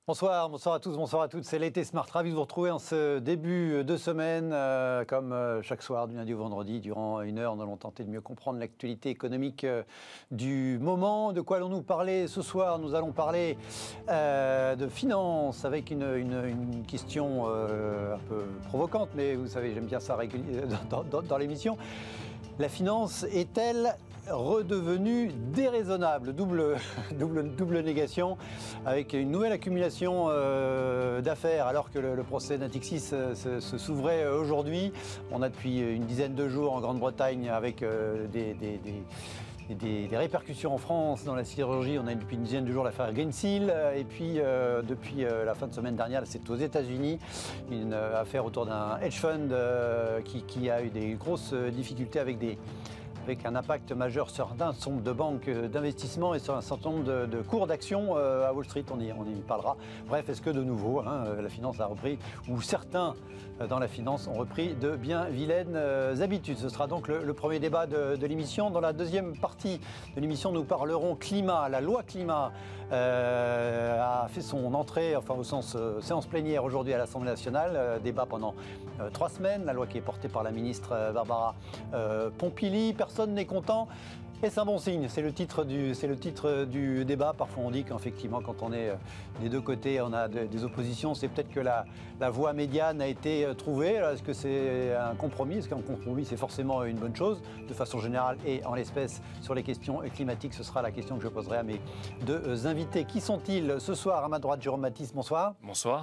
Bonsoir, bonsoir à tous, bonsoir à toutes. C'est l'été Smart. Ravi de vous retrouver en ce début de semaine. Comme chaque soir, du lundi au vendredi, durant une heure, nous allons tenter de mieux comprendre l'actualité économique du moment. De quoi allons-nous parler ce soir? Nous allons parler de finances avec une question un peu provocante, mais vous savez, j'aime bien ça dans l'émission. La finance est-elle redevenue déraisonnable? Double négation, avec une nouvelle accumulation d'affaires, alors que le procès Natixis se s'ouvrait aujourd'hui. On a depuis une dizaine de jours en Grande-Bretagne avec des répercussions en France dans la sidérurgie. On a depuis une dizaine de jours l'affaire Greensill. Et puis, depuis la fin de semaine dernière, c'est aux États-Unis, une affaire autour d'un hedge fund qui a eu des grosses difficultés avec un impact majeur sur un certain nombre de banques d'investissement et sur un certain nombre de cours d'actions à Wall Street. On y parlera. Bref, est-ce que de nouveau, la finance a repris, ou certains dans la finance ont repris de bien vilaines habitudes? Ce sera donc le premier débat de l'émission. Dans la deuxième partie de l'émission, nous parlerons climat. La loi climat a fait son entrée, enfin au sens séance plénière aujourd'hui à l'Assemblée nationale. Débat pendant 3 semaines. La loi qui est portée par la ministre Barbara Pompili. Personne n'est content. Et c'est un bon signe, c'est le titre du débat. Parfois on dit qu'effectivement quand on est des deux côtés, on a des oppositions, c'est peut-être que la voie médiane a été trouvée. Est-ce que c'est un compromis? Est-ce qu'un compromis c'est forcément une bonne chose de façon générale? Et en l'espèce sur les questions climatiques, ce sera la question que je poserai à mes deux invités. Qui sont-ils ce soir? À ma droite, Jérôme Mathis, bonsoir. Bonsoir.